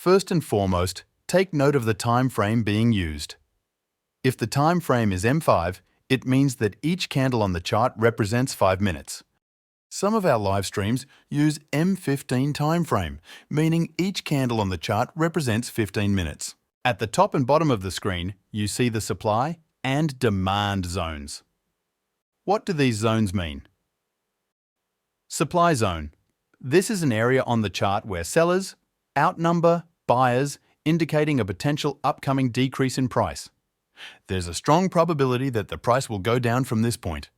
First and foremost, take note of the time frame being used. If the time frame is M5, it means that each candle on the chart represents 5 minutes. Some of our live streams use M15 time frame, meaning each candle on the chart represents 15 minutes. At the top and bottom of the screen, you see the supply and demand zones. What do these zones mean? Supply zone. This is an area on the chart where sellers outnumber buyers, indicating a potential upcoming decrease in price. There's a strong probability that the price will go down from this point.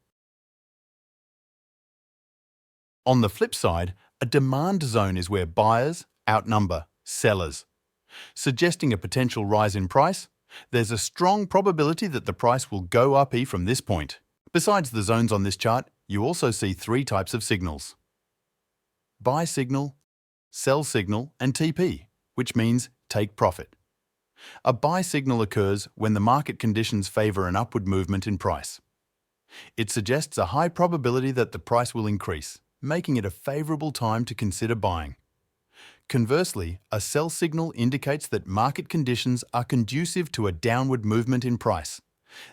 On the flip side, a demand zone is where buyers outnumber sellers, suggesting a potential rise in price. There's a strong probability that the price will go up from this point. Besides the zones on this chart, you also see 3 types of signals: buy signal, sell signal, and TP, which means take profit. A buy signal occurs when the market conditions favor an upward movement in price. It suggests a high probability that the price will increase, making it a favorable time to consider buying. Conversely, a sell signal indicates that market conditions are conducive to a downward movement in price.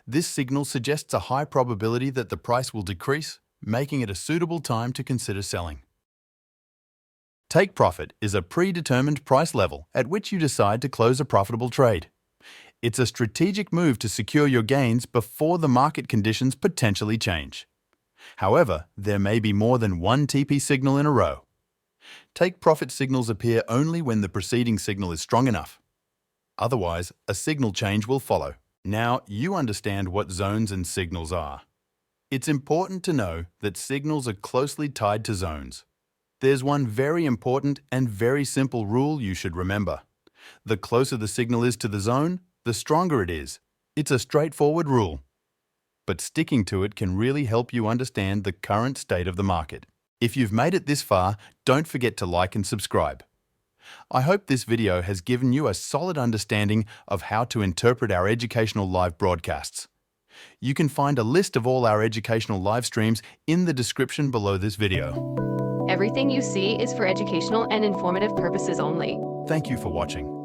This signal suggests a high probability that the price will decrease, making it a suitable time to consider selling. Take profit is a predetermined price level at which you decide to close a profitable trade. It's a strategic move to secure your gains before the market conditions potentially change. However, there may be more than one TP signal in a row. Take profit signals appear only when the preceding signal is strong enough. Otherwise, a signal change will follow. Now you understand what zones and signals are. It's important to know that signals are closely tied to zones. There's one very important and very simple rule you should remember. The closer the signal is to the zone, the stronger it is. It's a straightforward rule. But sticking to it can really help you understand the current state of the market. If you've made it this far, don't forget to like and subscribe. I hope this video has given you a solid understanding of how to interpret our educational live broadcasts. You can find a list of all our educational live streams in the description below this video. Everything you see is for educational and informative purposes only. Thank you for watching.